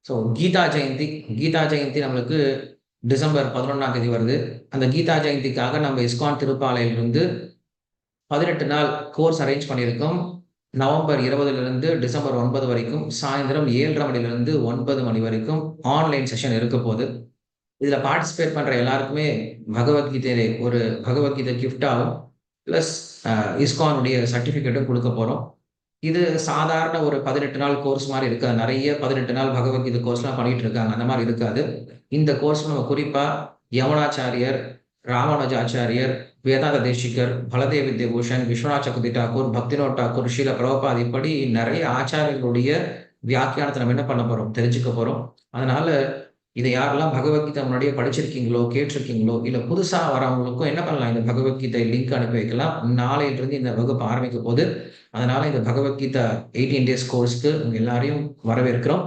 So Geetha Jayanthi நம்மளுக்கு December 11ஆம் தேதி வருது. அந்த கீதா ஜெயந்திக்காக நம்ம இஸ்கான் திருப்பாலையிலிருந்து 18 நாள் கோர்ஸ் அரேஞ்ச் பண்ணியிருக்கோம். நவம்பர் 20லிருந்து டிசம்பர் 9 வரைக்கும் சாயந்திரம் 7:30 மணிலிருந்து 9 மணி வரைக்கும் ஆன்லைன் செஷன் இருக்க போது. இதுல பார்ட்டிசிபேட் பண்ற எல்லாருக்குமே பகவத்கீதை கிஃப்ட்டாவும் பிளஸ் இஸ்கானுடைய சர்டிஃபிகேட்டும் குடுக்க போறோம். இது சாதாரண ஒரு 18 நாள் கோர்ஸ் மாரி இருக்காது. நெறைய 18 நாள் பகவத்கீதை கோர்ஸ்லாம் பண்ணிட்டு இருக்காங்க. அந்த மாரி இருக்காது. இந்த கோர்ஸ் நம்ம குறிப்பா யமுனாச்சாரியர், ராமானுஜாச்சாரியர், வேதாந்த தேசிகர், பலதேவ் வித்யபூஷன், விஸ்வநாத் சக்ரவர்த்தி தாக்கூர், பக்திவினோத் தாக்கூர், ஸ்ரீல பிரபுபாத் இப்படி நெறைய ஆச்சாரியர்களுடைய வியாக்கியானத்த நம்ம என்ன பண்ண போறோம்? தெரிஞ்சுக்க போறோம். அதனால இத யாரெல்லாம் பகவத்கீதை முன்னாடியே படிச்சிருக்கீங்களோ, கேட்டிருக்கீங்களோ, இல்ல புதுசா வரவங்களுக்கும் என்ன பண்ணலாம்? இந்த பகவத்கீதை லிங்க் அனுப்பி வைக்கலாம். நாளையிலிருந்து இந்த வகுப்பு ஆரம்பிக்க போது. அதனால இந்த பகவத்கீதா 18 டேஸ் கோர்ஸ்க்கு உங்க எல்லாரையும் வரவேற்கிறோம்.